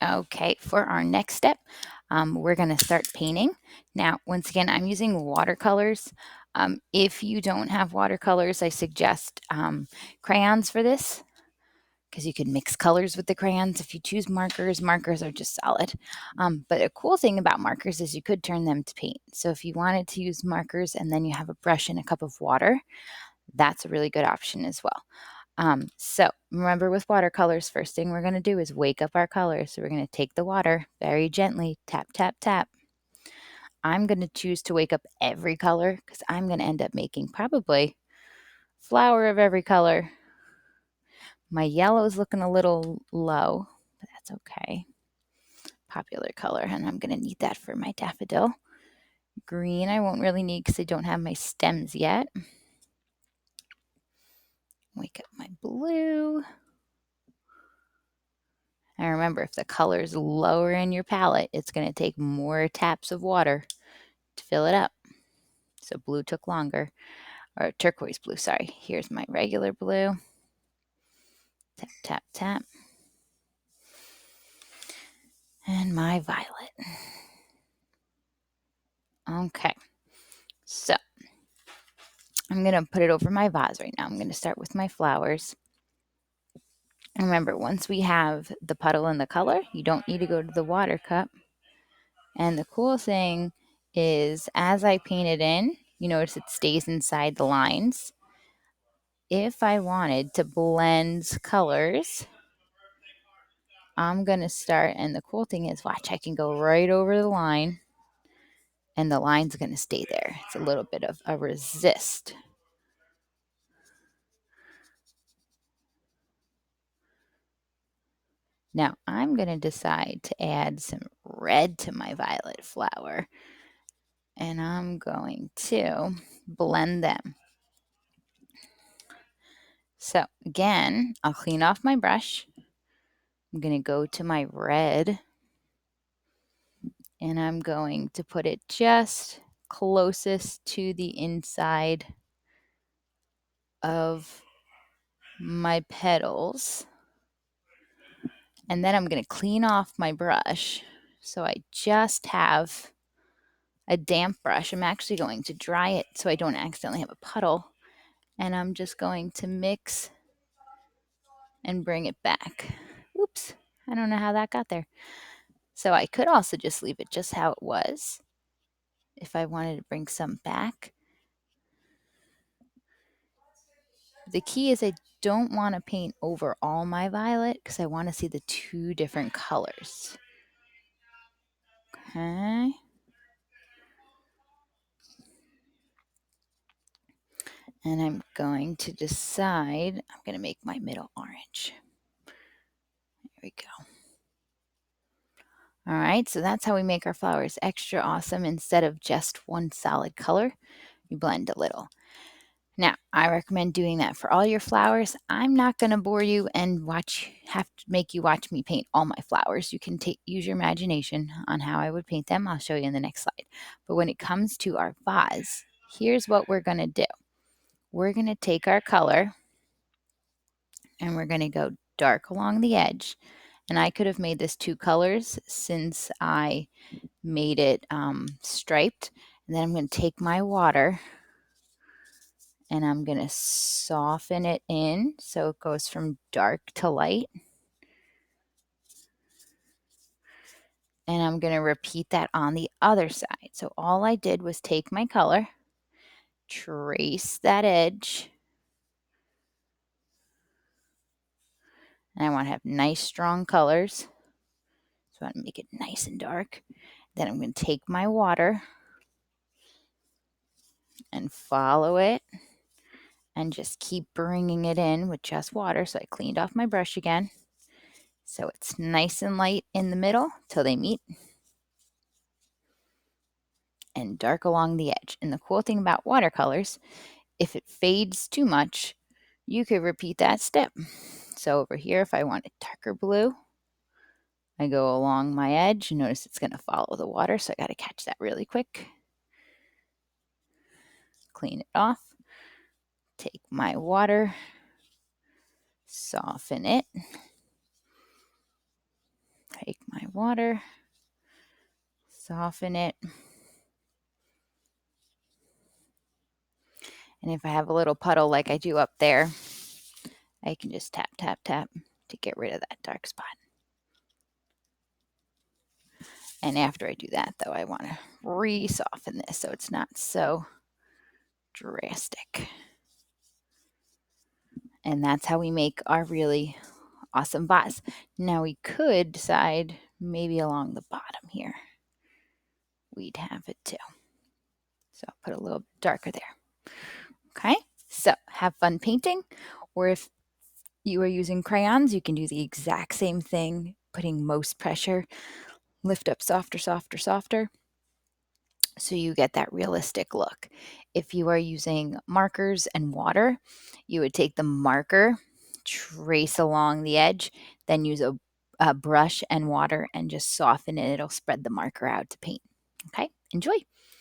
Okay, for our next step, we're going to start painting. Now, once again, I'm using watercolors. If you don't have watercolors, I suggest crayons for this because you can mix colors with the crayons. If you choose markers, markers are just solid. But a cool thing about markers is you could turn them to paint. So if you wanted to use markers and then you have a brush and a cup of water, that's a really good option as well. So remember with watercolors, first thing we're going to do is wake up our colors. So we're going to take the water very gently, tap, tap, tap. I'm going to choose to wake up every color because I'm going to end up making probably flower of every color. My yellow is looking a little low, but that's okay. Popular color, and I'm going to need that for my daffodil. Green I won't really need because I don't have my stems yet. Wake up my blue. And remember, if the color is lower in your palette, it's going to take more taps of water to fill it up. So blue took longer, or turquoise blue, sorry. Here's my regular blue. Tap, tap, tap. And my violet. Okay, so I'm going to put it over my vase right now. I'm going to start with my flowers. Remember, once we have the puddle and the color, you don't need to go to the water cup. And the cool thing is, as I paint it in, you notice it stays inside the lines. If I wanted to blend colors, I'm going to start, and the cool thing is, watch, I can go right over the line, and the line's going to stay there. It's a little bit of a resist. Now, I'm going to decide to add some red to my violet flower, and I'm going to blend them. So again, I'll clean off my brush. I'm going to go to my red, and I'm going to put it just closest to the inside of my petals. And then I'm going to clean off my brush. So I just have a damp brush. I'm actually going to dry it so I don't accidentally have a puddle. And I'm just going to mix and bring it back. Oops, I don't know how that got there. So I could also just leave it just how it was if I wanted to bring some back. The key is I don't want to paint over all my violet because I want to see the two different colors. Okay. And I'm going to decide, I'm going to make my middle orange. There we go. All right, so that's how we make our flowers extra awesome. Instead of just one solid color, you blend a little. Now, I recommend doing that for all your flowers. I'm not going to bore you and have to make you watch me paint all my flowers. You can use your imagination on how I would paint them. I'll show you in the next slide. But when it comes to our vase, here's what we're going to do. We're going to take our color and we're going to go dark along the edge. And I could have made this two colors since I made it striped. And then I'm going to take my water and I'm going to soften it in so it goes from dark to light. And I'm going to repeat that on the other side. So all I did was take my color, trace that edge, and I want to have nice strong colors. So I want to make it nice and dark. Then I'm going to take my water and follow it and just keep bringing it in with just water. So I cleaned off my brush again. So it's nice and light in the middle till they meet and dark along the edge. And the cool thing about watercolors, if it fades too much, you could repeat that step. So over here, if I want a darker blue, I go along my edge. Notice it's going to follow the water, so I got to catch that really quick. Clean it off. Take my water, soften it. Take water, soften it. And if I have a little puddle like I do up there, I can just tap, tap, tap to get rid of that dark spot. And after I do that, though, I want to re-soften this so it's not so drastic. And that's how we make our really awesome vase. Now we could decide maybe along the bottom here, we'd have it too. So I'll put a little darker there. Okay, so have fun painting, or if you are using crayons, you can do the exact same thing, putting most pressure, lift up softer, softer, softer, so you get that realistic look. If you are using markers and water, you would take the marker, trace along the edge, then use a brush and water and just soften it. It'll spread the marker out to paint. Okay, enjoy.